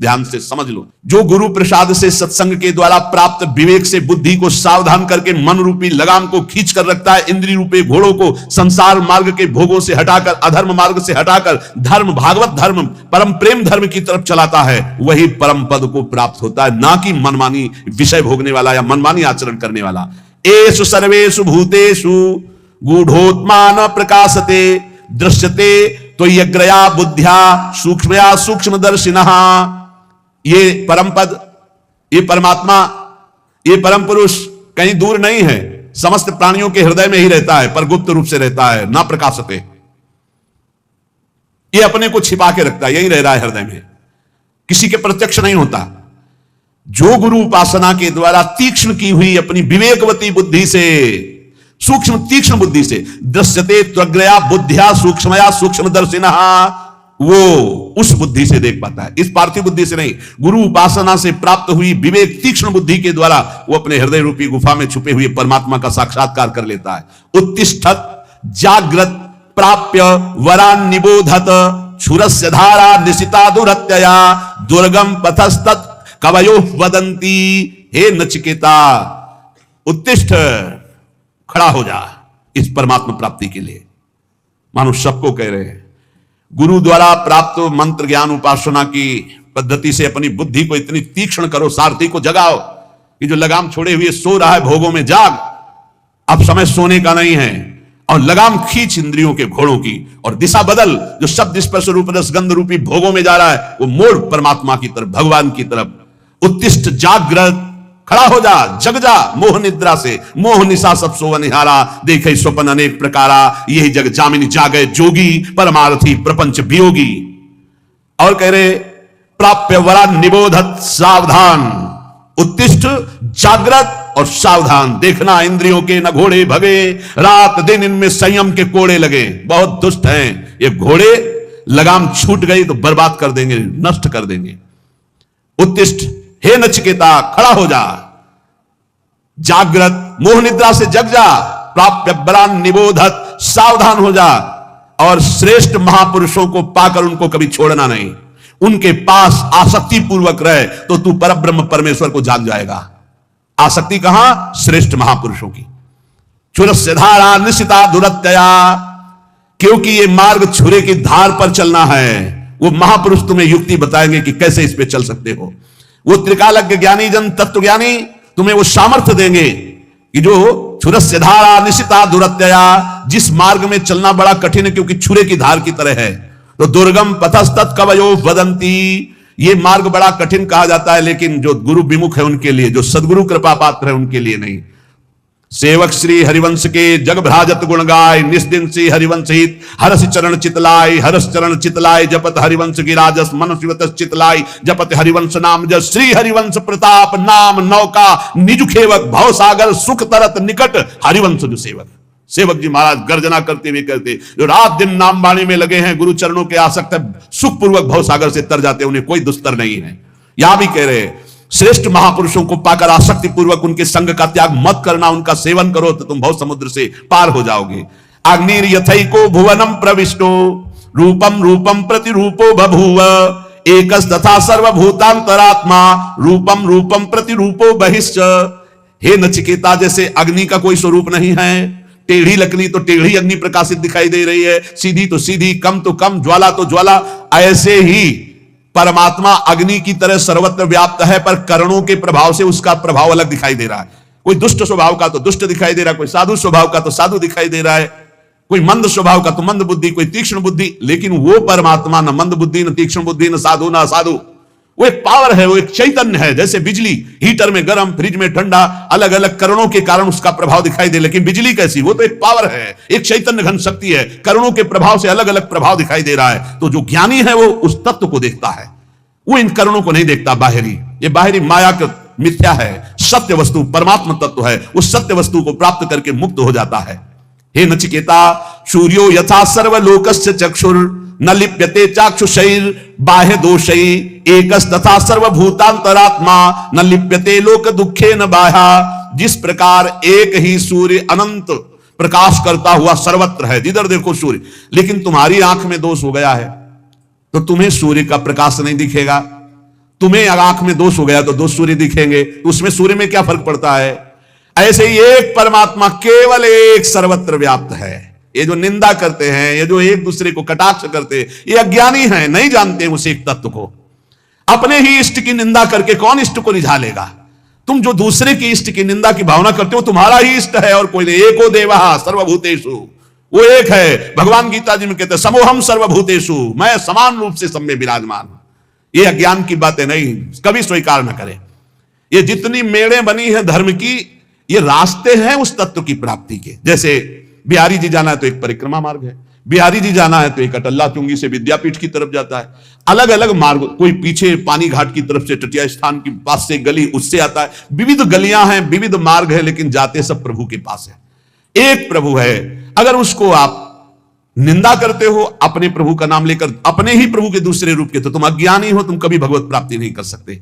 ध्यान से समझ लो। जो गुरु प्रसाद से सत्संग के द्वारा प्राप्त विवेक से बुद्धि को सावधान करके मन रूपी लगाम को खींच कर रखता है, इंद्रिय रूपी घोड़ों को संसार मार्ग के भोगों से हटाकर, अधर्म मार्ग से हटाकर धर्म, भागवत धर्म, परम प्रेम धर्म की तरफ चलाता है, वही परम पद को प्राप्त होता है, ना कि मनमानी विषय भोगने वाला या मनमानी आचरण करने वाला। एषु सर्वेषु भूतेषु गूढ़ोत्मान प्रकाशते दृश्यते तो यग्रया बुद्ध्या सूक्ष्मया सूक्ष्मदर्शिनः। ये परम पद, ये परमात्मा, ये परम पुरुष कहीं दूर नहीं है, समस्त प्राणियों के हृदय में ही रहता है, पर गुप्त रूप से रहता है, ना प्रकाशते। ये अपने को छिपा के रखता है, यही रह रहा है हृदय में, किसी के प्रत्यक्ष नहीं होता। जो गुरु उपासना के द्वारा तीक्ष्ण की हुई अपनी विवेकवती बुद्धि से, सूक्ष्म तीक्ष्ण बुद्धि से, दृश्यते त्वग्रया बुद्धिया सूक्ष्मया सूक्ष्मदर्शिनः, वो उस बुद्धि से देख पाता है, इस पार्थिव बुद्धि से नहीं। गुरु उपासना से प्राप्त हुई विवेक तीक्ष्ण बुद्धि के द्वारा वो अपने हृदय रूपी गुफा में छुपे हुए परमात्मा का साक्षात्कार कर लेता है। उत्तिष्ठत जागृत प्राप्य वरान निबोधत क्षुरस्य धारा निशिता दुरत्यया दुर्गम पथस्तत् कवयो वदंती। हे नचिकेता, उत्तिष्ठ, खड़ा हो जा इस परमात्मा प्राप्ति के लिए। मानो सबको कह रहे हैं, गुरु द्वारा प्राप्त मंत्र ज्ञान उपासना की पद्धति से अपनी बुद्धि को इतनी तीक्ष्ण करो, सारथी को जगाओ कि जो लगाम छोड़े हुए सो रहा है भोगों में, जाग, अब समय सोने का नहीं है, और लगाम खींच इंद्रियों के घोड़ों की, और दिशा बदल, जो शब्द स्पर्श रूप रस गंध रूपी भोगों में जा रहा है वो मोड़ परमात्मा की तरफ, भगवान की तरफ। उत्तिष्ठ जागृत, खड़ा हो जा, जग जा मोह निद्रा से, मोह निशा सब सो निहारा, देखे स्वप्न अनेक प्रकारा, यही जग जामिनी जागे जोगी, परमार्थी प्रपंच वियोगी। और कह रहे प्राप्य वरा निबोधत सावधान, उत्तिष्ठ जागृत और सावधान, देखना इंद्रियों के न घोड़े भगे, रात दिन इनमें संयम के कोड़े लगे। बहुत दुष्ट हैं ये घोड़े, लगाम छूट गई तो बर्बाद कर देंगे, नष्ट कर देंगे। उत्तिष्ठ, हे नचिकेता, खड़ा हो जा, जागृत, मोह निद्रा से जग जा, प्राप्य बरान निबोधत, सावधान हो जा, और श्रेष्ठ महापुरुषों को पाकर उनको कभी छोड़ना नहीं, उनके पास आसक्ति पूर्वक रहे तो तू परब्रह्म परमेश्वर को जान जाएगा। आसक्ति कहां? श्रेष्ठ महापुरुषों की। क्षुरस्य धारा निशिता दुरत्यया, क्योंकि ये मार्ग छुरे की धार पर चलना है। वो महापुरुष तुम्हें युक्ति बताएंगे कि कैसे इस पे चल सकते हो। वो त्रिकालज्ञ ज्ञानी जन तत्व ज्ञानी तुम्हें वो सामर्थ्य देंगे कि जो क्षुरस्य धारा निशिता दुरत्यया, जिस मार्ग में चलना बड़ा कठिन है क्योंकि छुरे की धार की तरह है, तो दुर्गम पथस्तत् कवयो वदंती, ये मार्ग बड़ा कठिन कहा जाता है, लेकिन जो गुरु विमुख है उनके लिए, जो सदगुरु कृपा पात्र है उनके लिए नहीं। सेवक श्री हरिवंश के जग भ्राजत गुण गाय, निस्दिन से हरिवंश हित हरस चरण चितलाय, हरस चरण चितलाय जपत हरिवंश गिराजस, मन शिवत चितलाय जपत हरिवंश नाम जस, श्री हरिवंश प्रताप नाम नौका निज खेवक, भव सागर सुख तरत निकट हरिवंश जो सेवक। सेवक जी महाराज गर्जना करते हुए कहते, जो रात दिन नाम बाणी में लगे हैं, गुरु चरणों के आसक्त है, सुखपूर्वक भव सागर से तर जाते, उन्हें कोई दुस्तर नहीं है। यहां भी कह रहे श्रेष्ठ महापुरुषों को पाकर आसक्ति पूर्वक उनके संग का त्याग मत करना, उनका सेवन करो तो तुम भव समुद्र से पार हो जाओगे। अग्निर यथैको भुवनम प्रविष्टो रूपम रूपम प्रतिरूपो बभूव, एकस तथा सर्वभूतांतरात्मा रूपम रूपम प्रतिरूपो बहिश्च। हे नचिकेता, जैसे अग्नि का कोई स्वरूप नहीं है, टेढ़ी लकड़ी तो टेढ़ी अग्नि प्रकाशित दिखाई दे रही है, सीधी तो सीधी, कम तो कम, ज्वाला तो ज्वाला, ऐसे ही परमात्मा अग्नि की तरह सर्वत्र व्याप्त है, पर करणों के प्रभाव से उसका प्रभाव अलग दिखाई दे रहा है। कोई दुष्ट स्वभाव का तो दुष्ट दिखाई दे रहा है, कोई साधु स्वभाव का तो साधु दिखाई दे रहा है, कोई मंद स्वभाव का तो मंद बुद्धि, कोई तीक्ष्ण बुद्धि, लेकिन वो परमात्मा न मंद बुद्धि, न तीक्ष्ण बुद्धि, न साधु न असाधु, वो एक पावर है, वो एक चैतन्य है। जैसे बिजली, हीटर में गर्म, फ्रिज में ठंडा, अलग अलग करणों के कारण उसका प्रभाव दिखाई दे, लेकिन बिजली कैसी? वो तो एक पावर है, एक चैतन्य घन शक्ति है, करणों के प्रभाव से अलग अलग प्रभाव दिखाई दे रहा है। तो जो ज्ञानी है वो उस तत्व को देखता है, वो इन करणों को नहीं देखता बाहरी। ये बाहरी माया का मिथ्या है, सत्य वस्तु परमात्मा तत्व है, उस सत्य वस्तु को प्राप्त करके मुक्त हो जाता है। हे नचिकेता, सूर्यो यथा सर्वलोकस्य चक्षुर न लिप्यते चाक्षुषैर बाह्य दोषै, एकस तथा सर्वभूतांतरात्मा न लिप्यते लोक दुखे न बाह्या। जिस प्रकार एक ही सूर्य अनंत प्रकाश करता हुआ सर्वत्र है, जिधर देखो सूर्य, लेकिन तुम्हारी आंख में दोष हो गया है तो तुम्हें सूर्य का प्रकाश नहीं दिखेगा, तुम्हें आंख में दोष हो गया तो 2 सूर्य दिखेंगे, तो उसमें सूर्य में क्या फर्क पड़ता है? ऐसे ही एक परमात्मा केवल एक सर्वत्र व्याप्त है। ये जो निंदा करते हैं, ये जो एक दूसरे को कटाक्ष करते हैं, ये अज्ञानी हैं, नहीं जानते उस एक तत्व को। अपने ही इष्ट की निंदा करके कौन इष्ट को रिझा लेगा? तुम जो दूसरे की इष्ट की निंदा की भावना करते हो, तुम्हारा ही इष्ट है और कोई नहीं। एको देवः सर्वभूतेषु, वो एक है। भगवान गीता जी में कहते हैं समोहम सर्वभूतेषु, मैं समान रूप से सब में विराजमान हूं। ये अज्ञान की बातें नहीं, कभी स्वीकार न करें। ये जितनी मेड़ें बनी है धर्म की, ये रास्ते हैं उस तत्व की प्राप्ति के। जैसे बिहारी जी जाना है तो एक परिक्रमा मार्ग है, बिहारी जी जाना है तो एक अटल्ला चुंगी से विद्यापीठ की तरफ जाता है। अलग अलग मार्ग, कोई पीछे पानी घाट की तरफ से टटिया स्थान के पास से गली उससे आता है। विविध गलियां हैं, विविध मार्ग है, लेकिन जाते सब प्रभु के पास है। एक प्रभु है। अगर उसको आप निंदा करते हो अपने प्रभु का नाम लेकर, अपने ही प्रभु के दूसरे रूप के, तो तुम अज्ञानी हो, तुम कभी भगवत प्राप्ति नहीं कर सकते।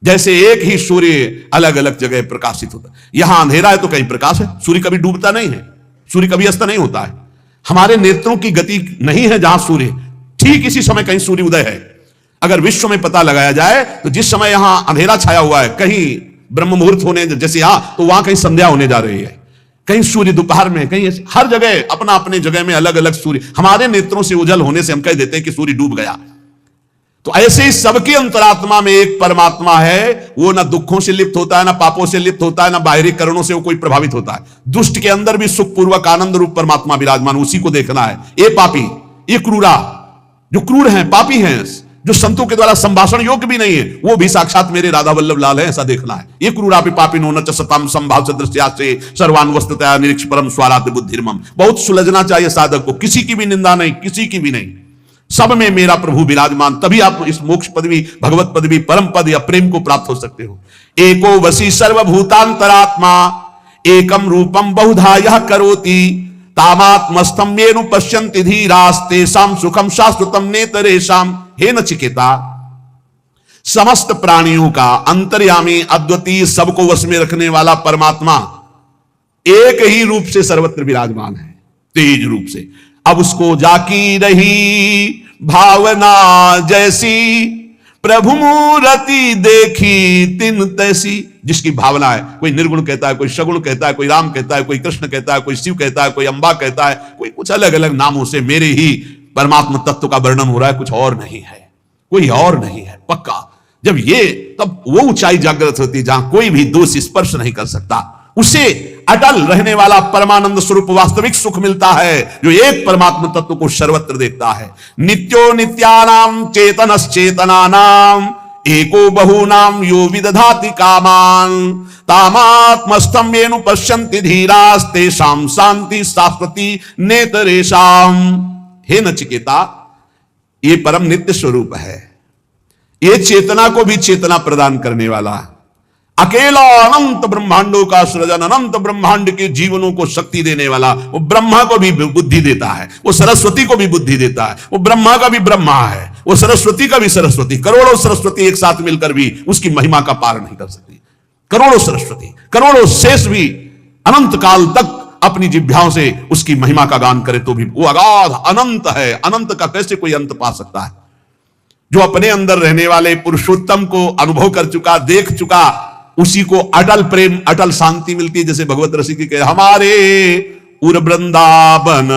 जैसे एक ही सूर्य अलग अलग जगह प्रकाशित होता है। यहां अंधेरा है तो कहीं प्रकाश है। सूर्य कभी डूबता नहीं है, सूर्य कभी अस्त नहीं होता है। हमारे नेत्रों की गति नहीं है जहां सूर्य, ठीक इसी समय कहीं सूर्य उदय है। अगर विश्व में पता लगाया जाए तो जिस समय यहां अंधेरा छाया हुआ है, कहीं ब्रह्म मुहूर्त होने जैसे यहां, तो वहां कहीं संध्या होने जा रही है, कहीं सूर्य दोपहर में, कहीं हर जगह अपना अपने जगह में अलग अलग सूर्य। हमारे नेत्रों से उजल होने से हम कह देते हैं कि सूर्य डूब गया। तो ऐसे ही सबके अंतरात्मा में एक परमात्मा है। वो ना दुखों से लिप्त होता है, ना पापों से लिप्त होता है, ना बाहरी करणों से वो कोई प्रभावित होता है। दुष्ट के अंदर भी सुखपूर्वक आनंद रूप परमात्मा विराजमान, उसी को देखना है। ये पापी, ये क्रूरा, जो क्रूर हैं, पापी हैं, जो संतों के द्वारा संभाषण योग्य भी नहीं है, वो भी साक्षात मेरे राधा वल्लभ लाल है, ऐसा देखना है। ये क्रूरापि पापिनो न च सताम संभाव सदृश्यासे सर्वान वस्तुतया निरीक्ष परम स्वारात बुद्धिर्मम। बहुत सुलझना चाहिए साधक को, किसी की भी निंदा नहीं, किसी की भी नहीं, सब में मेरा प्रभु विराजमान। तभी आप इस मोक्ष पदवी, भगवत पदवी, परम पद या प्रेम को प्राप्त हो सकते हो। एको वसी सर्वभूतांतरात्मा एकम रूपम बहुधा यह करोति तामात्मस्थम येनु पश्यन्ति धीरास्तेषां सुखम शाश्वतम नेतरेषां। हे नचिकेता, समस्त प्राणियों का अंतर्यामी, अद्वितीय, सबको वश में रखने वाला परमात्मा एक ही रूप से सर्वत्र विराजमान है, तेज रूप से। अब उसको जाकी रही भावना जैसी, प्रभु मूर्ति देखी तिन तैसी। जिसकी भावना है, कोई निर्गुण कहता है, कोई सगुण कहता है, कोई राम कहता है, कोई कृष्ण कहता है, कोई शिव कहता है, कोई अंबा कहता है, कोई कुछ अलग अलग नामों से मेरे ही परमात्मा तत्व का वर्णन हो रहा है, कुछ और नहीं है, कोई और नहीं है पक्का। जब ये, तब वो ऊंचाई जागृत होती है जहां कोई भी दोष स्पर्श नहीं कर सकता। उसे अटल रहने वाला परमानंद स्वरूप वास्तविक सुख मिलता है, जो एक परमात्मा तत्व को सर्वत्र देखता है। नित्यो नित्यानाम चेतनश्चेतनानाम एको बहुनाम यो विदधाति कामान तामात्मस्थं येनु पश्यन्ति धीरास्तेषां शांति शाश्वती नेतरेषां। हे नचिकेता, ये परम नित्य स्वरूप है। ये चेतना को भी चेतना प्रदान करने वाला, अकेला अनंत ब्रह्मांडों का सृजन, अनंत ब्रह्मांड के जीवनों को शक्ति देने वाला, वो ब्रह्मा को भी बुद्धि देता है, वो सरस्वती को भी बुद्धि देता है, वो ब्रह्मा का भी ब्रह्मा है, वो सरस्वती का भी सरस्वती। करोड़ों सरस्वती एक साथ मिलकर भी उसकी महिमा का पार नहीं कर सकती। करोड़ों सरस्वती, करोड़ों शेष भी अनंत काल तक अपनी जिह्वाओं से उसकी महिमा का गान करे तो भी वो अगाध अनंत है। अनंत का कैसे कोई अंत पा सकता है? जो अपने अंदर रहने वाले पुरुषोत्तम को अनुभव कर चुका, देख चुका, उसी को अटल प्रेम, अटल शांति मिलती है। जैसे भगवत रसिक के हमारे उर वृंदावन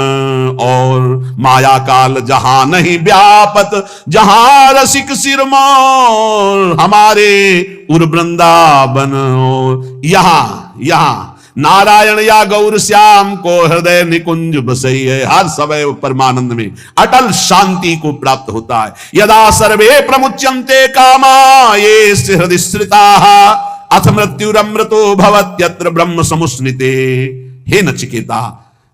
और माया काल जहां नहीं व्यापत, जहां रसिक सिरमौर हमारे उर वृंदावन और यहां नारायण या गौर श्याम को हृदय निकुंज बसई है। हर समय परमानंद में अटल शांति को प्राप्त होता है। यदा सर्वे प्रमुच्यन्ते कामा ये हृदय श्रिताः अथ मृत्युरमृतो भवत्यत्र ब्रह्म समुस्निते। हे नचिकेता,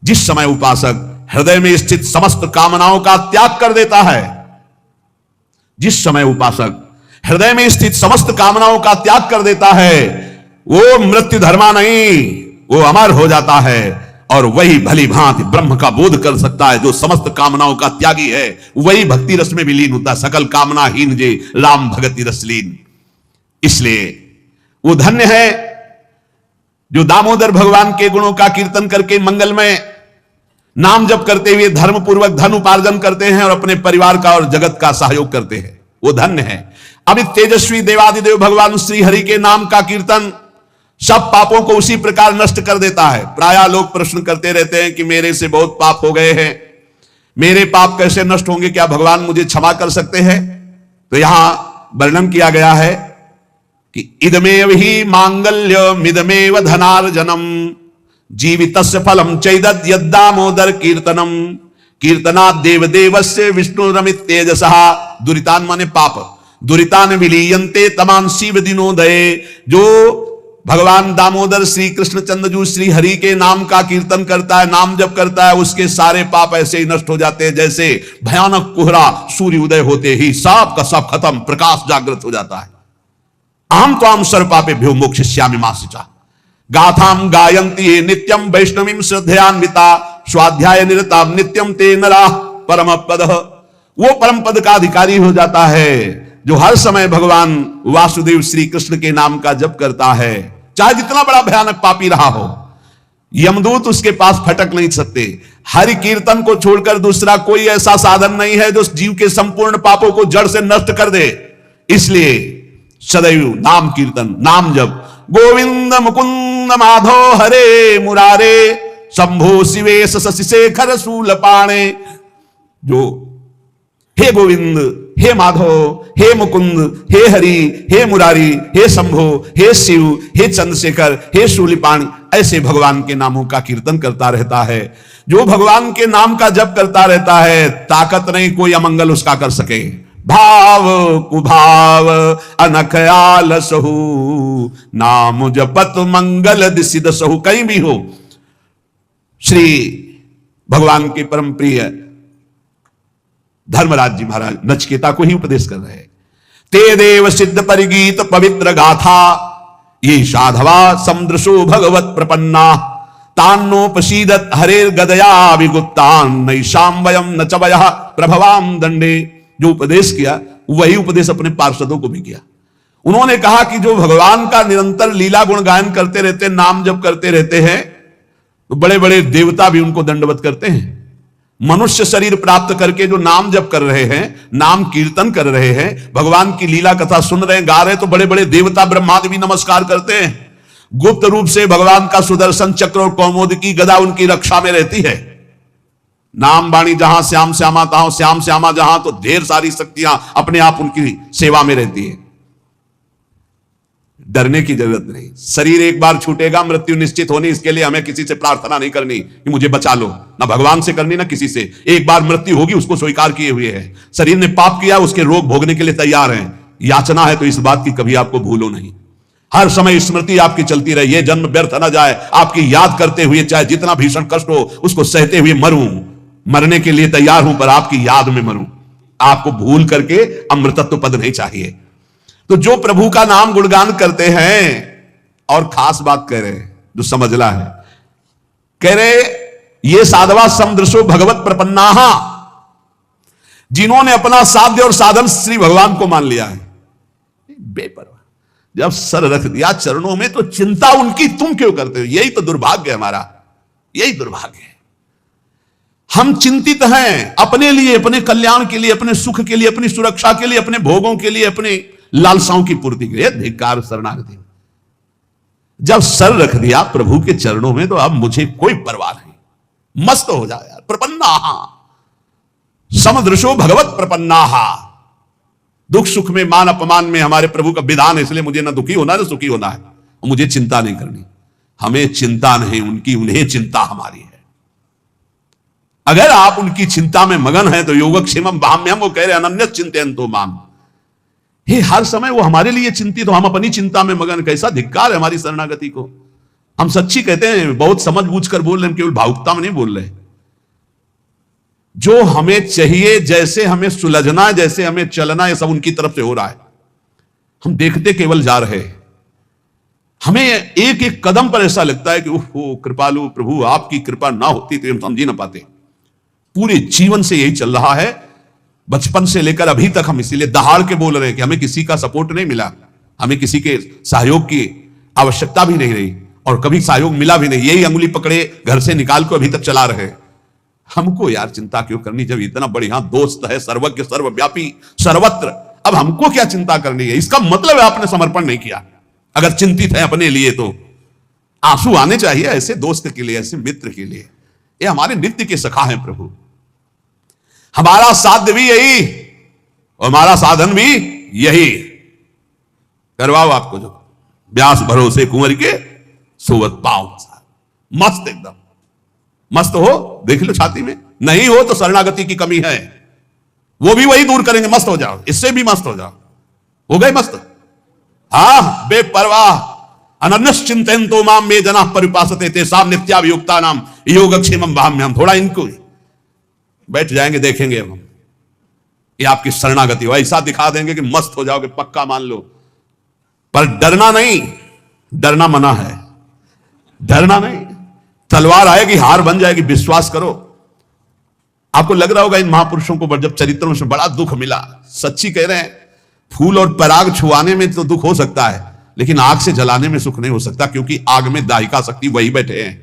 जिस समय उपासक हृदय में स्थित समस्त कामनाओं का त्याग कर देता है, जिस समय उपासक हृदय में स्थित समस्त कामनाओं का त्याग कर देता है, वो मृत्यु धर्मा नहीं, वो अमर हो जाता है और वही भली भांति ब्रह्म का बोध कर सकता है। जो समस्त कामनाओं का त्यागी है, वही भक्ति रस में विलीन होता है। सकल कामनाहीन जे राम भगति रसलीन। इसलिए वो धन्य है जो दामोदर भगवान के गुणों का कीर्तन करके मंगलमय नाम जप करते हुए धर्म पूर्वक धन उपार्जन करते हैं और अपने परिवार का और जगत का सहयोग करते हैं। वो धन्य है। अभी तेजस्वी देवादिदेव भगवान श्री हरि के नाम का कीर्तन सब पापों को उसी प्रकार नष्ट कर देता है। प्रायः लोग प्रश्न करते रहते हैं कि मेरे से बहुत पाप हो गए हैं, मेरे पाप कैसे नष्ट होंगे, क्या भगवान मुझे क्षमा कर सकते हैं? तो यहां वर्णन किया गया है कि इदमेव ही मांगल्यमिदमेव धनार्जनम जीवितस्य फलम चैदद यद्दामोदर कीर्तनम कीर्तनात् देवदेवस्य विष्णुरमित तेजसः। दुरितान माने पाप, दुरितान विलीयन्ते तमान शिव दिनोदये। जो भगवान दामोदर श्री कृष्णचंद्र जी श्री हरि के नाम का कीर्तन करता है, नाम जप करता है, उसके सारे पाप ऐसे ही नष्ट हो जाते हैं जैसे भयानक कोहरा सूर्य उदय होते ही सब का सब खत्म, प्रकाश जागृत हो जाता है। अहम त्वाम सर्व पापेभ्यो मोक्षयिष्यामि मा शुचा। गाथाम गायन्ति ये नित्यम वैष्णवीं श्रद्धयान्विता स्वाध्याय निरताम नित्यम ते नराः परम पद। वो परम पद का अधिकारी हो जाता है जो हर समय भगवान वासुदेव श्री कृष्ण के नाम का जप करता है, चाहे जितना बड़ा भयानक पापी रहा हो, यमदूत उसके पास फटक नहीं सकते। हरि कीर्तन को छोड़कर दूसरा कोई ऐसा साधन नहीं है जो जीव के संपूर्ण पापों को जड़ से नष्ट कर दे। इसलिए सदैव नाम कीर्तन, नाम जप, गोविंद मुकुंद माधो हरे मुरारे शंभो शिवेश शशि शेखर शूलपाणे। जो हे गोविंद, हे माधव, हे मुकुंद, हे हरि, हे मुरारी, हे शंभो, हे शिव, हे चंद्रशेखर, हे शूलिपाणी, ऐसे भगवान के नामों का कीर्तन करता रहता है। जो भगवान के नाम का जप करता रहता है, ताकत नहीं कोई अमंगल उसका कर सके। भाव कुभाव अनख आलसहु नाम जपत मंगल दिसिद सहु। कहीं भी हो, श्री भगवान के परम प्रिय धर्मराज जी महाराज नचिकेता को ही उपदेश कर रहे हैं। ते देव सिद्ध परिगीत पवित्र गाथा ये साधवा समुद्रसो भगवत प्रपन्ना तान्नोपसीदत हरेर गदया विगुप्तान नैषाम वयम न च वयः प्रभवाम दंडे। जो उपदेश किया वही उपदेश अपने पार्षदों को भी किया। उन्होंने कहा कि जो भगवान का निरंतर लीला गुण गायन करते रहते, नाम जप करते रहते हैं, तो बड़े बड़े देवता भी उनको दंडवत करते हैं। मनुष्य शरीर प्राप्त करके जो नाम जप कर रहे हैं, नाम कीर्तन कर रहे हैं, भगवान की लीला कथा सुन रहे हैं, गा रहे हैं, तो बड़े बड़े देवता ब्रह्मादि भी नमस्कार करते हैं। गुप्त रूप से भगवान का सुदर्शन चक्र और कौमुद की गदा उनकी रक्षा में रहती है। नाम वाणी जहां श्याम श्यामा तहां श्याम श्यामा जहां, तो ढेर सारी शक्तियां अपने आप उनकी सेवा में रहती है। डरने की जरूरत नहीं। शरीर एक बार छूटेगा, मृत्यु निश्चित होनी, इसके लिए हमें किसी से प्रार्थना नहीं करनी कि मुझे बचा लो, ना भगवान से करनी ना किसी से। एक बार मृत्यु होगी, उसको स्वीकार किए हुए है। शरीर ने पाप किया, उसके रोग भोगने के लिए तैयार हैं। याचना है तो इस बात की कभी आपको भूलो नहीं। हर समय स्मृति आपकी चलती रहे, ये जन्म व्यर्थ न जाए, आपकी याद करते हुए चाहे जितना भीषण कष्ट हो उसको सहते हुए मरूं। मरने के लिए तैयार हूं पर आपकी याद में मरूं। आपको भूल करके अमृतत्व पद नहीं चाहिए। तो जो प्रभु का नाम गुणगान करते हैं, और खास बात कह रहे हैं जो समझला है, कह रहे ये साधवा समुद्रसो भगवत प्रपन्नाहा, जिन्होंने अपना साध्य और साधन श्री भगवान को मान लिया है। बेपरवाह जब सर रख दिया चरणों में, तो चिंता उनकी तुम क्यों करते हो? यही तो दुर्भाग्य है हमारा, यही दुर्भाग्य है। हम चिंतित हैं अपने लिए, अपने कल्याण के लिए, अपने सुख के लिए, अपनी सुरक्षा के लिए, अपने भोगों के लिए, अपने लालसाओं की पूर्ति के लिए। धिक्कार शरणागति। जब सर रख दिया प्रभु के चरणों में, तो अब मुझे कोई परवाह नहीं। मस्त हो जाए यार। प्रपन्नाहा समुद्रशो भगवत प्रपन्नाहा। दुख सुख में, मान अपमान में हमारे प्रभु का विधान है, इसलिए मुझे ना दुखी होना ना सुखी होना है, और मुझे चिंता नहीं करनी। हमें चिंता नहीं उनकी, उन्हें चिंता हमारी है। अगर आप उनकी चिंता में मगन हैं तो योगक्षेमम भाम्यम, वो कह रहे अनन्य चिंतयन्तो माम। हे हर समय वो हमारे लिए चिंतित हो, हम अपनी चिंता में मगन। कैसा धिक्कार है हमारी शरणागति को। हम सच्ची कहते हैं, बहुत समझ बूझ कर बोल रहे हैं, केवल भावुकता में नहीं बोल रहे। जो हमें चाहिए, जैसे हमें सुलझना है, जैसे हमें चलना है, सब उनकी तरफ से हो रहा है। हम देखते केवल जा रहे हैं। हमें एक एक कदम पर ऐसा लगता है कि ओहो कृपालु प्रभु, आपकी कृपा ना होती तो हम समझ ही ना पाते। पूरे जीवन से यही चल रहा है, बचपन से लेकर अभी तक हम इसीलिए दहाड़ के बोल रहे हैं कि हमें किसी का सपोर्ट नहीं मिला, हमें किसी के सहयोग की आवश्यकता भी नहीं रही, और कभी सहयोग मिला भी नहीं। यही अंगुली पकड़े घर से निकाल को अभी तक चला रहे। हमको यार चिंता क्यों करनी, जब इतना बढ़िया दोस्त है, सर्वज्ञ सर्वव्यापी सर्वत्र अब हमको क्या चिंता करनी है? इसका मतलब है आपने समर्पण नहीं किया। अगर चिंतित है अपने लिए तो आंसू आने चाहिए ऐसे दोस्त के लिए, ऐसे मित्र के लिए। ये हमारे नित्य के सखा हैं प्रभु। हमारा साध्य भी यही और हमारा साधन भी यही। करवाओ आपको जो व्यास भरोसे कुंवर के सोवत पाओ। मस्त, एकदम मस्त हो, देख लो छाती में। नहीं हो तो शरणागति की कमी है, वो भी वही दूर करेंगे। मस्त हो जाओ, इससे भी मस्त हो जाओ। हो गए मस्त? हाँ, बेपरवाह। अनन्यश्चिंतयन्तो माम मे जनाः परिपासते तेषां नित्याभियुक्तानां योगक्षेमं वहाम्यहम्। थोड़ा इनको बैठ जाएंगे, देखेंगे हम ये आपकी शरणागति हो। ऐसा दिखा देंगे कि मस्त हो जाओगे, पक्का मान लो। पर डरना नहीं, डरना मना है। डरना नहीं, तलवार आएगी, हार बन जाएगी। विश्वास करो। आपको लग रहा होगा इन महापुरुषों को जब चरित्रों से बड़ा दुख मिला। सच्ची कह रहे हैं, फूल और पराग छुआने में तो दुख हो सकता है, लेकिन आग से जलाने में सुख नहीं हो सकता, क्योंकि आग में दाहिका शक्ति वही बैठे हैं।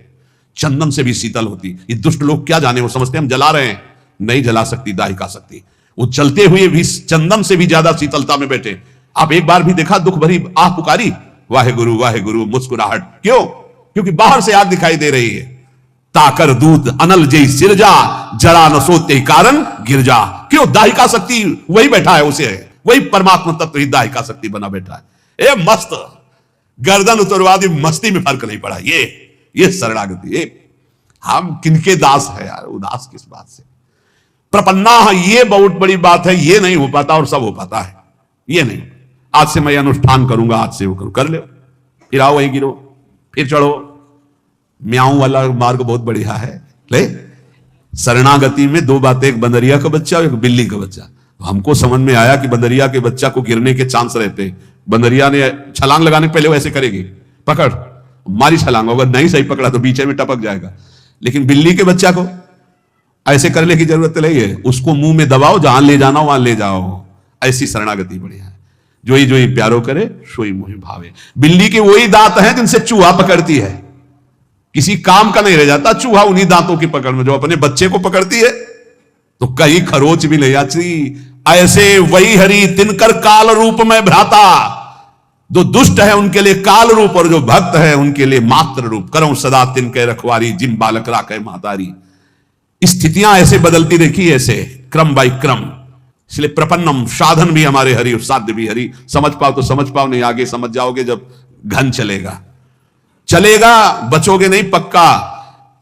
चंदन से भी शीतल होती। ये दुष्ट लोग क्या जाने, वो समझते हैं हम जला रहे हैं। नहीं जला सकती दाहिका शक्ति। वो चलते हुए भी चंदन से भी ज्यादा शीतलता में बैठे। आप एक बार भी देखा दुख भरी आह पुकारी, वाहे गुरु मुस्कुराहट। क्यों? क्योंकि बाहर से आग दिखाई दे रही है। ताकर दूत अनल जय सिरजा, जरा न सोते कारण गिर जा। क्यों? दाहिका शक्ति वही बैठा है, उसे वही परमात्मा तत्व ही दाहिका शक्ति बना बैठा है। ए मस्त, गर्दन उतरवादी मस्ती में फर्क नहीं पड़ा। ये शरणागति। ये हम किनके दास है यार, उदास किस बात से? प्रपन्ना, ये बहुत बड़ी बात है। ये नहीं हो पाता और सब हो पाता है। ये नहीं, आज से मैं अनुष्ठान करूंगा, आज से वो करूं, कर ले, फिर आओ वहीं गिरो, फिर चढ़ो। म्याऊं वाला मार्ग बहुत बढ़िया है। ले, शरणागति में दो बातें, एक बंदरिया का बच्चा और एक बिल्ली का बच्चा। हमको समझ में आया कि बंदरिया के बच्चा को गिरने के चांस रहते हैं। बंदरिया ने छलांग लगाने पहले वैसे करेगी, पकड़, मारी छलांग, अगर नहीं सही पकड़ा तो बीच में टपक जाएगा। लेकिन बिल्ली के बच्चा को ऐसे करने की जरूरत नहीं है, उसको मुंह में दबाओ, जहां ले जाना वहां ले जाओ। ऐसी शरणागति बढ़िया है। जो ही प्यारो करे सोई मोहि भावे। बिल्ली के वही दांत हैं जिनसे चूहा पकड़ती है, किसी काम का नहीं रह जाता चूहा उन्हीं दांतों की पकड़ में। जो अपने बच्चे को पकड़ती है तो कहीं खरोच भी नहीं आती। ऐसे वही हरि तिनकर काल रूप में भ्राता। जो दुष्ट है उनके लिए काल रूप, और जो भक्त है उनके लिए मात्र रूप। करो सदा तिनके रखवारी, जिम बालक राखे महतारी। स्थितियां ऐसे बदलती देखी, ऐसे क्रम बाई क्रम। इसलिए प्रपन्नम, साधन भी हमारे हरि और साध्य भी हरि। समझ पाओ तो समझ पाओ, नहीं आगे समझ जाओगे जब घन चलेगा, बचोगे नहीं पक्का।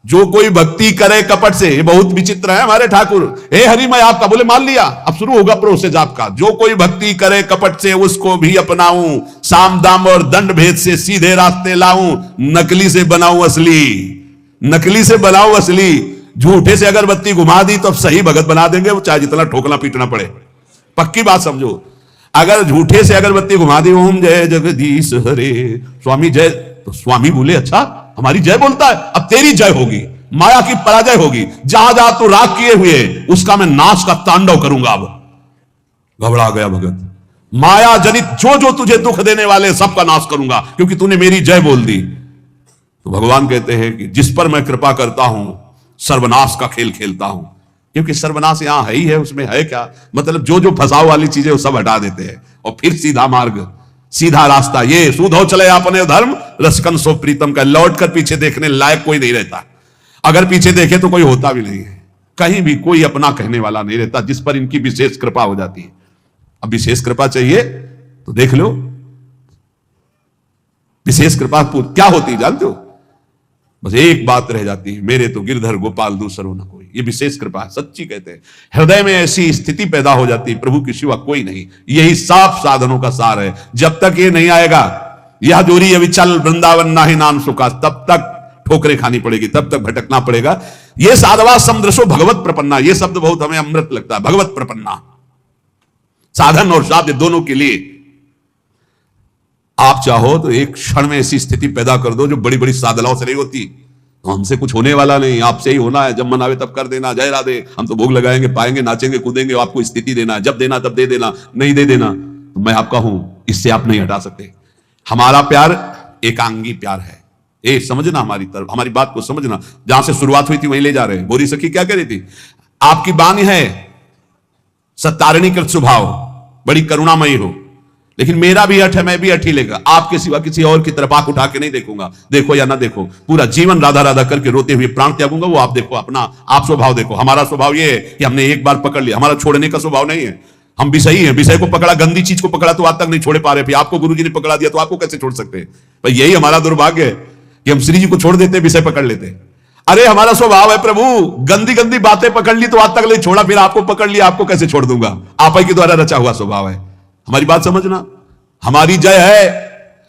जो कोई भक्ति करे कपट से, ये बहुत विचित्र है हमारे ठाकुर। हे हरि मैं आपका, बोले मान लिया, अब शुरू होगा प्रोसेस आपका। जो कोई भक्ति करे कपट से, उसको भी अपनाऊं, साम दाम और दंड भेद से सीधे रास्ते लाऊं। नकली से बनाऊं असली, नकली से बनाऊं असली। झूठे से अगरबत्ती घुमा दी तो अब सही भगत बना देंगे, वो चाहे जितना ठोकना पीटना पड़े। पक्की बात समझो। अगर झूठे से अगरबत्ती घुमा दी, ओम जय जगदीश हरे स्वामी जय, तो स्वामी बोले अच्छा हमारी जय बोलता है, अब तेरी जय होगी, माया की पराजय होगी। जहां जहां तू राग किए हुए, उसका मैं नाश का तांडव करूंगा। अब घबरा गया भगत। माया जनित जो तुझे दुख देने वाले सबका नाश करूंगा, क्योंकि तूने मेरी जय बोल दी। तो भगवान कहते हैं कि जिस पर मैं कृपा करता हूं सर्वनाश का खेल खेलता हूं। क्योंकि सर्वनाश यहां है ही है, उसमें है क्या? मतलब जो फंसाव वाली चीजें वो सब हटा देते हैं और फिर सीधा मार्ग, सीधा रास्ता। ये सूधो चले अपने धर्म, रसकन सो प्रीतम का। लौट कर पीछे देखने लायक कोई नहीं रहता। अगर पीछे देखे तो कोई होता भी नहीं है, कहीं भी कोई अपना कहने वाला नहीं रहता, जिस पर इनकी विशेष कृपा हो जाती है। अब विशेष कृपा चाहिए तो देख लो, विशेष कृपा क्या होती है जानते हो? बस एक बात रह जाती है, मेरे तो गिरधर गोपाल दूसरो न कोई। ये विशेष कृपा है, सच्ची कहते हैं। हृदय में ऐसी स्थिति पैदा हो जाती है, प्रभु के सिवा कोई नहीं। यही साफ साधनों का सार है। जब तक ये नहीं आएगा, यह दूरी अविचल वृंदावन ना ही नाम सुखा, तब तक ठोकरें खानी पड़ेगी, तब तक भटकना पड़ेगा। ये साधवा समदृशो भगवत प्रपन्ना, ये शब्द बहुत हमें अमृत लगता है। भगवत प्रपन्ना, साधन और साध्य दोनों के लिए। आप चाहो तो एक क्षण में ऐसी स्थिति पैदा कर दो जो बड़ी बड़ी साधनाओं से नहीं होती। तो हमसे कुछ होने वाला नहीं, आपसे ही होना है। जब मन आवे तब कर देना, जय राधे। हम तो भोग लगाएंगे, पाएंगे, नाचेंगे, कूदेंगे। आपको स्थिति देना है, जब देना तब दे देना, नहीं दे देना तो मैं आपका हूं, इससे आप नहीं हटा सकते। हमारा प्यार एकांगी प्यार है। ए समझना, हमारी तरफ, हमारी बात को समझना। जहां से शुरुआत हुई थी वहीं ले जा रहे हैं। गोरी सखी क्या कह रही थी? आपकी बानी है सत्तारिणी कृत स्वभाव, बड़ी करुणामयी हो, लेकिन मेरा भी हठ है, मैं भी हठ ही लेगा। आपके सिवा किसी और की तरफ आंख उठा के नहीं देखूंगा, देखो या ना देखो, पूरा जीवन राधा राधा करके रोते हुए प्राण त्यागूंगा। वो आप देखो, अपना आप स्वभाव देखो। हमारा स्वभाव ये है कि हमने एक बार पकड़ लिया, हमारा छोड़ने का स्वभाव नहीं है। हम विषयी हैं, विषय को पकड़ा, गंदी चीज को पकड़ा तो आज तक नहीं छोड़े पा रहे। फिर आपको गुरुजी ने पकड़ा दिया तो आपको कैसे छोड़ सकते हैं? भाई यही हमारा दुर्भाग्य है कि हम श्री जी को छोड़ देते, विषय पकड़ लेते। अरे हमारा स्वभाव है प्रभु, गंदी गंदी बातें पकड़ ली तो आज तक नहीं छोड़ा, फिर आपको पकड़ लिया, आपको कैसे छोड़ दूंगा? आप ही के द्वारा रचा हुआ स्वभाव है। हमारी बात समझना, हमारी जय है,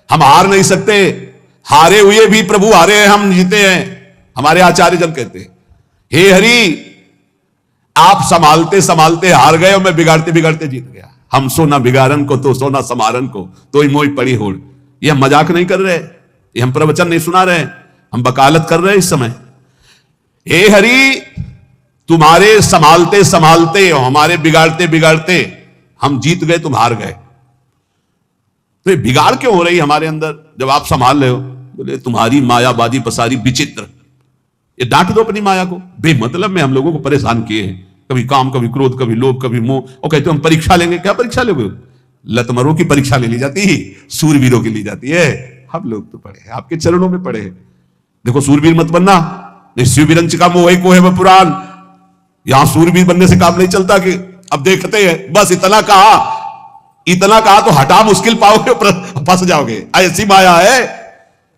हम हार नहीं सकते। हारे हुए भी प्रभु हारे हैं, हम जीते हैं। हमारे आचार्य जन कहते हैं, हे हरि आप संभालते संभालते हार गए और मैं बिगाड़ते बिगाड़ते जीत गया। हम सोना बिगाड़न को तो सोना समारन को, तो ही मोई पड़ी होड़। ये हम मजाक नहीं कर रहे, ये हम प्रवचन नहीं सुना रहे, हम वकालत कर रहे हैं इस समय। हे हरि तुम्हारे संभालते संभालते और हमारे बिगाड़ते बिगाड़ते हम जीत गए, तुम हार गए। तो ये बिगाड़ क्यों हो रही हमारे अंदर जब आप संभाल रहे हो? बोले तुम्हारी मायाबाजी पसारी विचित्र। ये डांट दो अपनी माया को, बेमतलब में हम लोगों को परेशान किए हैं। कभी काम, कभी क्रोध, कभी लोभ, कभी मोह, और कहते हो हम परीक्षा लेंगे। क्या परीक्षा लोगे? लतमरों की परीक्षा ले ली जाती है, सूरवीरों की ली जाती है। हम लोग तो पढ़े हैं, आपके चरणों में पढ़े हैं। देखो सूरवीर मत बनना, नहीं शिवविरंच का मोह को है वह पुराण। यहां सूरवीर बनने से काम नहीं चलता कि अब देखते हैं, बस इतना कहा तो हटा मुश्किल पाओगे, फंस जाओगे। ऐसी माया है,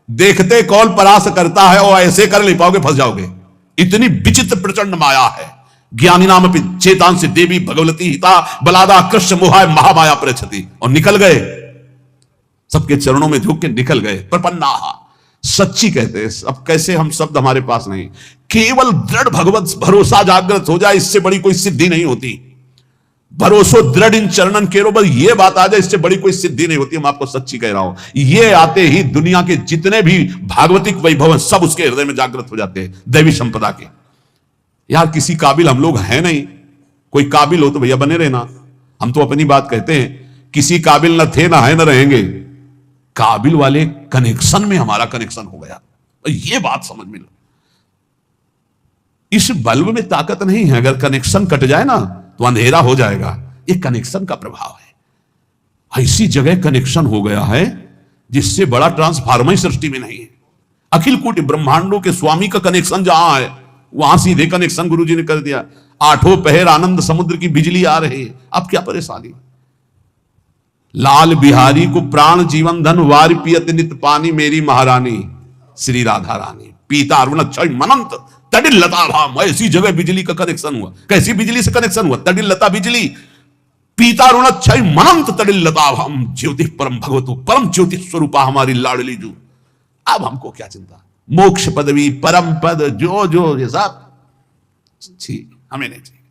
देखते कौन परास करता है और ऐसे कर नहीं पाओगे, फंस जाओगे। इतनी विचित्र प्रचंड माया है। ज्ञानी नाम चेतांश देवी भगवती हिता बलादा कृष्ण मोहाय महामाया प्रचति। और निकल गए, सबके चरणों में झुक के निकल गए। प्रपन्ना सच्ची कहते हैं। अब कैसे हम शब्द हमारे पास नहीं, केवल दृढ़ भगवत भरोसा जागृत हो जाए, इससे बड़ी कोई सिद्धि नहीं होती। भरोसो दृढ़ इन चरणन केरो, बस ये बात आ जाए, इससे बड़ी कोई सिद्धि नहीं होती। मैं आपको सच्ची कह रहा हूं, ये आते ही दुनिया के जितने भी भागवतिक वैभव सब उसके हृदय में जागृत हो जाते हैं, दैवी संपदा के। यार किसी काबिल हम लोग हैं नहीं, कोई काबिल हो तो भैया बने रहना। हम तो अपनी बात कहते हैं, किसी काबिल न थे, ना है, न रहेंगे। काबिल वाले कनेक्शन में हमारा कनेक्शन हो गया, ये बात समझ में लो। इस बल्ब में ताकत नहीं है, अगर कनेक्शन कट जाए ना तो अंधेरा हो जाएगा। ये कनेक्शन का प्रभाव है। ऐसी जगह कनेक्शन हो गया है जिससे बड़ा ट्रांसफार्मर सृष्टि में नहीं है। अखिल कोटि ब्रह्मांडों के स्वामी का कनेक्शन जहां है, वहां सीधे कनेक्शन गुरुजी ने कर दिया। आठों पहर आनंद समुद्र की बिजली आ रही है, अब क्या परेशानी? लाल बिहारी को प्राण जीवन धन वार पियत नित पानी, मेरी महारानी श्री राधा रानी। पीता अरुण अक्षय मनंत तडिल लता भाम। ऐसी जगह बिजली का कनेक्शन हुआ। कैसी बिजली से कनेक्शन हुआ? तडिल लता बिजली। पीता अरुण अक्षय मनंत तडिल लता भाम। ज्योति परम भगवतो परम ज्योति स्वरूपा हमारी लाडली जू। अब हमको क्या चिंता? मोक्ष पदवी परम पद जो ये सब छी हमें नहीं चाहिए।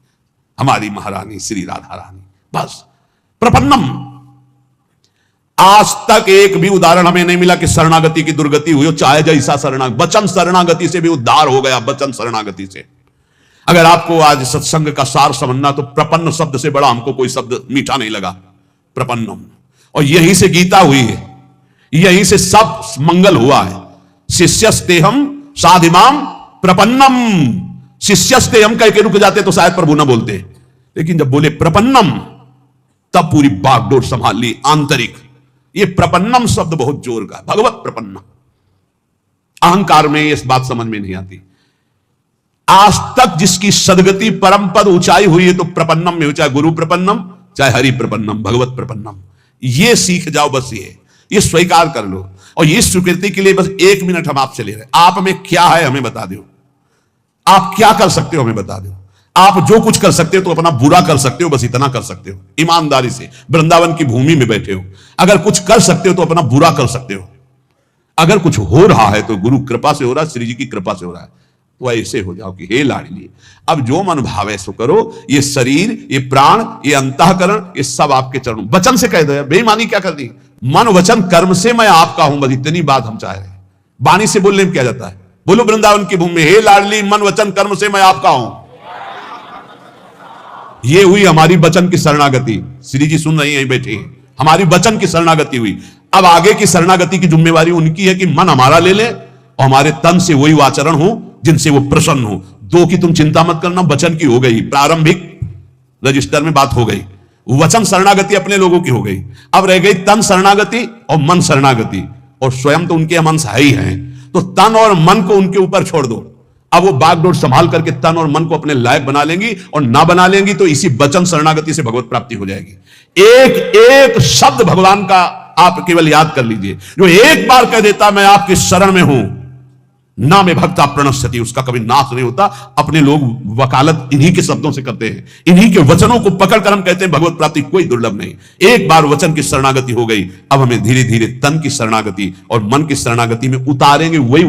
हमारी महारानी श्री राधा रानी बस। प्रपन्नम, आज तक एक भी उदाहरण हमें नहीं मिला कि शरणागति की दुर्गति हुई हो, चाहे जैसा वचन शरणागति से भी उद्धार हो गया। वचन शरणागति से अगर आपको आज सत्संग का सार समझना तो प्रपन्न शब्द से बड़ा हमको कोई शब्द मीठा नहीं लगा। प्रपन्नम, और यहीं से गीता हुई है, यहीं से सब मंगल हुआ है। शिष्यस्तेहम साधिमाम प्रपन्नम। शिष्यस्तेहम कह के रुक जाते तो शायद प्रभु ना बोलते, लेकिन जब बोले प्रपन्नम तब पूरी बागडोर संभाल ली आंतरिक। ये प्रपन्नम शब्द बहुत जोर का, भगवत प्रपन्न। अहंकार में ये बात समझ में नहीं आती। आज तक जिसकी सदगति परम पद ऊंचाई हुई है तो प्रपन्नम में हो, चाहे गुरु प्रपन्नम, चाहे हरि प्रपन्नम, भगवत प्रपन्नम। ये सीख जाओ, बस ये स्वीकार कर लो। और ये स्वीकृति के लिए बस 1 मिनट हम आपसे ले रहे हैं। आप में क्या है हमें बता दो, आप क्या कर सकते हो हमें बता दो। आप जो कुछ कर सकते हो तो अपना बुरा कर सकते हो, बस इतना कर सकते हो ईमानदारी से। वृंदावन की भूमि में बैठे हो, अगर कुछ कर सकते हो तो अपना बुरा कर सकते हो। अगर कुछ हो रहा है तो गुरु कृपा से हो रहा है, श्री जी की कृपा से हो रहा है। तो ऐसे हो जाओ कि हे लाडली, अब जो मन भावे सो करो। ये शरीर, ये प्राण, ये अंतःकरण, ये सब आपके चरणों। वचन से कह दो, बेईमानी क्या कर दी? मन वचन कर्म से मैं आपका हूं, बस इतनी बात हम चाह रहे हैं। वाणी से बोलने में क्या जाता है? बोलो वृंदावन की भूमि में, हे लाडली मन वचन कर्म से मैं आपका हूं। ये हुई हमारी वचन की शरणागति। श्री जी सुन रही हैं बैठे, हमारी वचन की शरणागति हुई। अब आगे की शरणागति की जिम्मेवारी उनकी है कि मन हमारा ले ले और हमारे तन से वही आचरण हो जिनसे वो प्रसन्न हो। 2 की तुम चिंता मत करना, वचन की हो गई, प्रारंभिक रजिस्टर में बात हो गई। वचन शरणागति अपने लोगों की हो गई, अब रह गई तन शरणागति और मन शरणागति, और स्वयं तो उनके मन है ही हैं, तो तन और मन को उनके ऊपर छोड़ दो। अब वो बागडोर संभाल करके तन और मन को अपने लायक बना लेंगी, और ना बना लेंगी तो इसी वचन शरणागति से भगवत प्राप्ति हो जाएगी। एक एक शब्द भगवान का आप केवल याद कर लीजिए, जो एक बार कह देता मैं आपकी शरण में हूं, ना में भक्ता प्रणश्यति, उसका कभी नाश नहीं होता। अपने लोग वकालत इन्हीं के शब्दों से करते हैं, इन्हीं के वचनों को पकड़कर हम कहते हैं भगवत प्राप्ति कोई दुर्लभ नहीं। एक बार वचन की शरणागति हो गई, अब हमें धीरे धीरे तन की शरणागति और मन की शरणागति में उतारेंगे, वही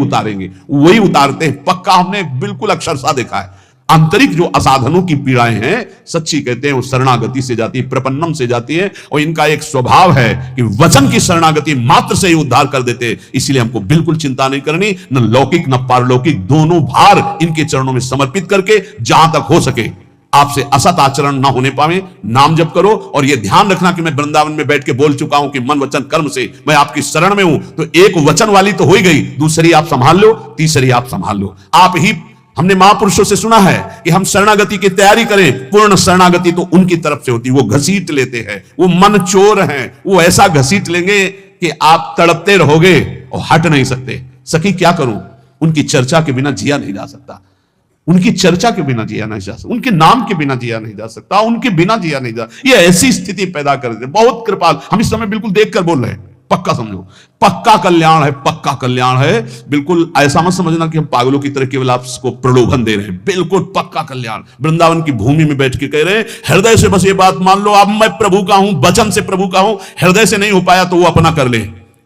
उतारते हैं। पक्का हमने बिल्कुल अक्षरशः देखा है। आंतरिक जो असाधनों की पीड़ाएं हैं, सच्ची कहते हैं वो शरणागति से जाती है, प्रपन्नम से जाती है, और इनका एक स्वभाव है कि वचन की शरणागति मात्र से ही उद्धार कर देते हैं। इसलिए हमको बिल्कुल चिंता नहीं करनी, न लौकिक न पारलौकिक, दोनों भार इनके चरणों में समर्पित करके जहां तक हो सके आपसे असत आचरण ना होने पावे नाम जप करो। और यह ध्यान रखना कि मैं वृंदावन में बैठ के बोल चुका हूं कि मन वचन कर्म से मैं आपकी शरण में हूं, तो एक वचन वाली तो हो ही गई, दूसरी आप संभाल लो, तीसरी आप संभाल लो। आप ही हमने महापुरुषों से सुना है कि हम शरणागति की तैयारी करें, पूर्ण शरणागति तो उनकी तरफ से होती है, वो घसीट लेते हैं, वो मन चोर हैं, वो ऐसा घसीट लेंगे कि आप तड़पते रहोगे और हट नहीं सकते। सखी क्या करूं, उनकी चर्चा के बिना जिया नहीं जा सकता, उनकी चर्चा के बिना जिया नहीं जा सकता, उनके नाम के बिना जिया नहीं जा सकता, उनके बिना जिया नहीं जा। ये ऐसी स्थिति पैदा कर देते, बहुत कृपाल। हम इस समय बिल्कुल देखकर बोल रहे हैं, पक्का समझो, पक्का कल्याण है, पक्का कल्याण है। बिल्कुल ऐसा मत समझना कि हम पागलों की तरह केवल आपको प्रलोभन दे रहे हैं, बिल्कुल पक्का कल्याण। वृंदावन की भूमि में बैठ के कह रहे हैं, हृदय से बस ये बात मान लो, अब मैं प्रभु का हूं, वचन से प्रभु का हूं। हृदय से नहीं हो पाया तो वो अपना कर ले,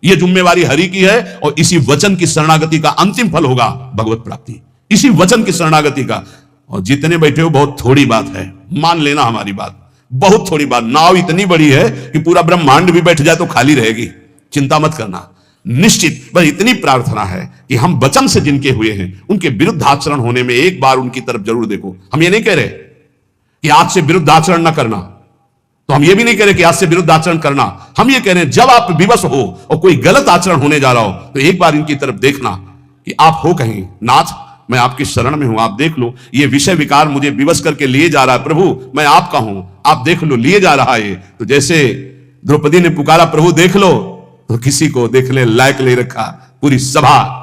ये जिम्मेवारी हरि की है, और इसी वचन की शरणागति का अंतिम फल होगा भगवत प्राप्ति, इसी वचन की शरणागति का। और जितने बैठे हो बहुत थोड़ी बात है, मान लेना हमारी बात, बहुत थोड़ी बात। नाव इतनी बड़ी है कि पूरा ब्रह्मांड भी बैठ जाए तो खाली रहेगी, चिंता मत करना। निश्चित बस इतनी प्रार्थना है कि हम वचन से जिनके हुए हैं उनके विरुद्ध आचरण होने में एक बार उनकी तरफ जरूर देखो। हम ये नहीं कह रहे कि आज से विरुद्ध आचरण ना करना, तो हम ये भी नहीं कह रहे कि आज से विरुद्ध आचरण करना। हम ये कह रहे हैं जब आप विवश हो और कोई गलत आचरण होने जा रहा हो तो एक बार इनकी तरफ देखना कि आप हो कहीं, नाथ मैं आपकी शरण में हूं, आप देख लो, ये विषय विकार मुझे विवश करके लिए जा रहा है, प्रभु मैं आपका हूं, आप देख लो, लिए जा रहा है। तो जैसे द्रौपदी ने पुकारा प्रभु देख लो, तो किसी को देखने लायक नहीं रखा, पूरी सभा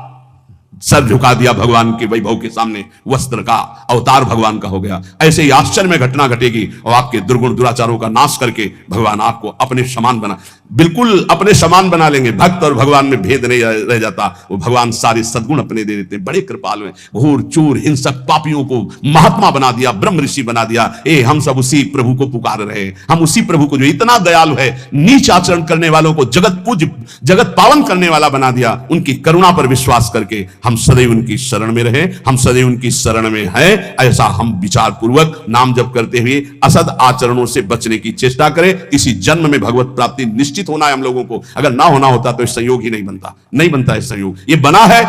सर झुका दिया भगवान के वैभव के सामने, वस्त्र का अवतार भगवान का हो गया। ऐसे ही आश्चर्य में घटना घटेगी और आपके दुर्गुण दुराचारों का नाश करके भगवान आपको अपने समान बना, बिल्कुल अपने समान बना लेंगे। भक्त और भगवान में भेद नहीं रह जाता, वो भगवान सारे सद्गुण अपने दे देते हैं, बड़े कृपालु हैं। घोर चूर हिंसक पापियों को महात्मा बना दिया, ब्रह्म ऋषि बना दिया। हम सब उसी प्रभु को पुकार रहे हैं, हम उसी प्रभु को जो इतना दयालु है, नीच आचरण करने वालों को जगत पूज जगत पावन करने वाला बना दिया। उनकी करुणा पर विश्वास करके हम सदैव उनकी शरण में रहे, हम सदैव उनकी शरण में हैं। ऐसा हम विचार पूर्वक नाम जप करते हुए असद आचरणों से बचने की चेष्टा करें। इसी जन्म में भगवत प्राप्ति निश्चित होना है हम लोगों को। अगर ना होना होता तो संयोग ही नहीं बनता, नहीं बनता है संयोग, ये बना है।